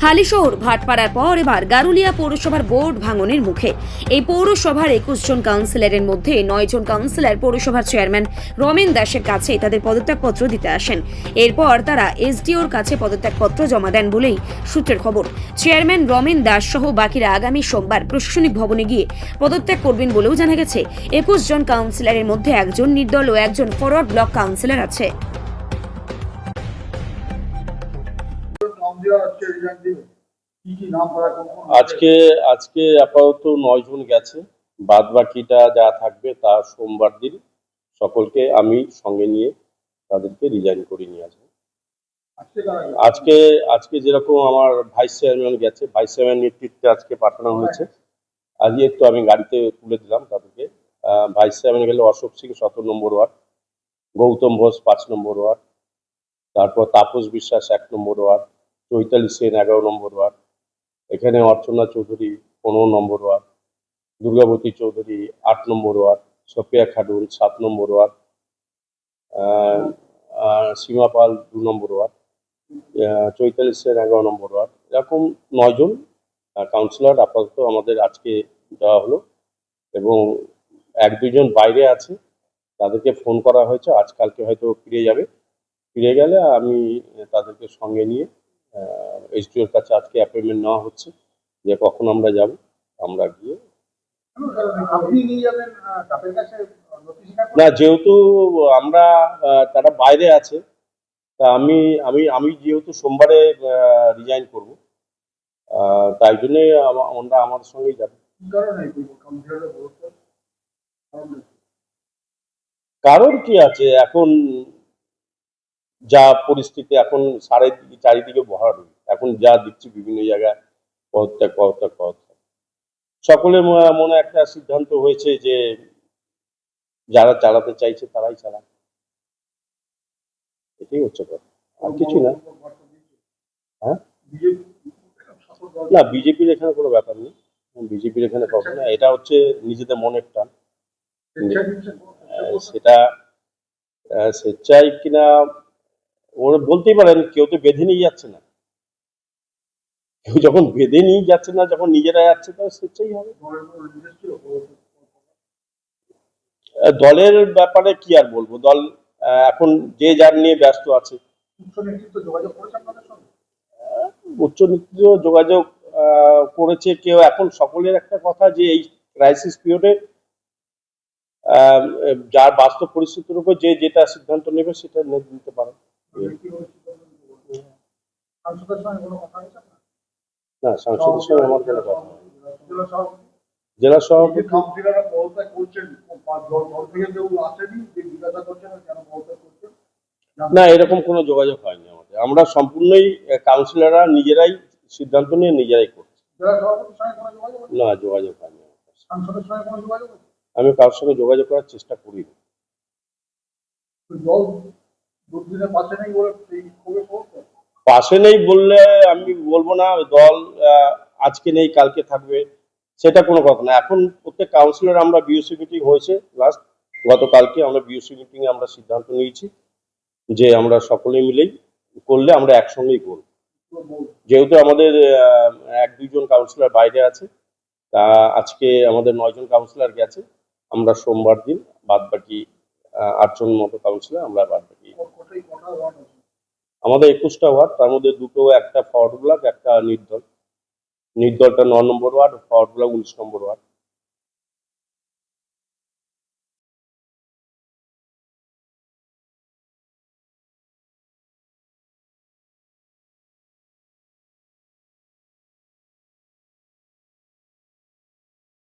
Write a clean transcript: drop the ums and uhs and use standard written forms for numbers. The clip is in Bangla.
হালিশহর ভাটপাড়ার পর এবার গারুলিয়া পৌরসভার বোর্ড ভাঙনের মুখে। এই পৌরসভার 21 জন কাউন্সিলরের মধ্যে 9 জন কাউন্সিলর পৌরসভার চেয়ারম্যান রমেন দাসের কাছে তাদের পদত্যাগপত্র দিতে আসেন। এরপর তারা এসডিওর কাছে পদত্যাগপত্র জমা দেন বলেই সূত্রের খবর। চেয়ারম্যান রমেন দাস সহ বাকিরা আগামী সোমবার প্রশাসনিক ভবনে গিয়ে পদত্যাগ করবেন বলেও জানা গেছে। 21 জন কাউন্সিলরের মধ্যে একজন নির্দল ও একজন ফরওয়ার্ড ব্লক কাউন্সিলর আছে। আজকে আজকে আপাতত 9 জন গেছে, বাদ বাকিটা যা থাকবে তা সোমবার দিন সকলকে আমি সঙ্গে নিয়ে তাদেরকে রিজাইন করে নিয়ে আসবো। আজকে আজকে যেরকম আমার ভাইস চেয়ারম্যান গেছে, ভাইস চেয়ারম্যান নেতৃত্বে আজকে পাঠানো হয়েছে। আজকে একটু আমি গাড়িতে তুলে দিলাম তাদেরকে। ভাইস চেয়ারম্যান গেলে অশোক সিং 17 নম্বর ওয়ার্ড, গৌতম ঘোষ 5 নম্বর ওয়ার্ড, তারপর তাপস বিশ্বাস 1 নম্বর ওয়ার্ড, চৈতালি সেন 11 নম্বর ওয়ার্ড, এখানে অর্চনা চৌধুরী 15 নম্বর ওয়ার্ড, দুর্গাবতী চৌধুরী 8 নম্বর ওয়ার্ড, সফিয়া খাডুল 7 নম্বর ওয়ার্ড, সীমা পাল 2 নম্বর ওয়ার্ড, চৈতালি সেন 11 নম্বর ওয়ার্ড। এরকম 9 জন কাউন্সিলর আপাতত আমাদের আজকে দেওয়া হলো এবং 1-2 জন বাইরে আছে, তাদেরকে ফোন করা হয়েছে, আজকালকে হয়তো ফিরে যাবে। ফিরে গেলে আমি তাদেরকে সঙ্গে নিয়ে এসডিওর কাছে আজকে অ্যাপয়েন্টমেন্ট নেওয়া হচ্ছে যে কখন আমরা যাব। আমরা গিয়ে না, যেহেতু আমরা তারা বাইরে আছে, তা আমি আমি আমি যেহেতু সোমবারে রিজাইন করব, তাই জন্যে আমরা আমাদের সঙ্গেই যাবে। কারণ কি আছে, এখন যা পরিস্থিতি, এখন চারিদিকে বহার, এখন যা দিচ্ছি বিভিন্ন জায়গায় পদত্যাগ পদত্যাগ পদত্যাগ, সকলের মনে একটা সিদ্ধান্ত হয়েছে যে যারা চালাতে চাইছে তারাই চালাক, এটাই হচ্ছে কথা, আর কিছু না। হ্যাঁ, না, বিজেপির এখানে কোনো ব্যাপার নেই, বিজেপির এখানে কথা না, এটা হচ্ছে নিজেদের মনের টান। সেটা স্বেচ্ছায় কিনা ওরা বলতেই পারেন, কেউ তো বেঁধে নিয়ে যাচ্ছে না, কেউ যখন বেঁধে নিয়ে যাচ্ছে না, যখন নিজেরা যাচ্ছে তাহলে স্বেচ্ছাই হবে। দলের ব্যাপারে কি আর বলবো, দল এখন যে যার নিয়ে ব্যস্ত আছে। উচ্চ নেতৃত্ব যোগাযোগ করেছে কেউ, এখন সকলের একটা কথা যে এই ক্রাইসিস পিরিয়ডে যার বাস্তব পরিস্থিতির উপর যে যেটা সিদ্ধান্ত নেবে সেটা নিতে পারে। না, সাংসদের সঙ্গে আমার কোনো কথা নেই। জেলা সভাপতি না, এরকম কোনো যোগাযোগ হয়নি আমাদের, আমরা সম্পূর্ণই কাউন্সিলররা নিজেরাই সিদ্ধান্ত নিয়ে নিজেরাই করছি। না, যোগাযোগ হয়নি, আমি কারোর সঙ্গে যোগাযোগ করার চেষ্টা করিনি। পাশে নেই বললে আমি বলবো না দল আজকে নেই কালকে থাকবে, সেটা কোনো কথা না। এখন প্রত্যেক কাউন্সিলর, আমরা বিওসি মিটিং হয়েছে লাস্ট গতকালকে, আমরা বিওসি মিটিং এ আমরা সিদ্ধান্ত নিয়েছি যে আমরা সকলে মিলেই করলে আমরা একসঙ্গেই করব। যেহেতু আমাদের 1-2 জন কাউন্সিলর বাইরে আছে, তা আজকে আমাদের 9 জন কাউন্সিলর গেছে, আমরা সোমবার দিন বাদ বাকি 8 জন মতো কাউন্সিলর আমরা বাদ বাকি, আমাদের 21টা ওয়ার্ড, তার মধ্যে দুটো, একটা ফরওয়ার্ড ব্লক, একটা নির্দল। নির্দলটা 9 নম্বর ওয়ার্ড, ফরওয়ার্ড ব্লক 19 নম্বর ওয়ার্ড।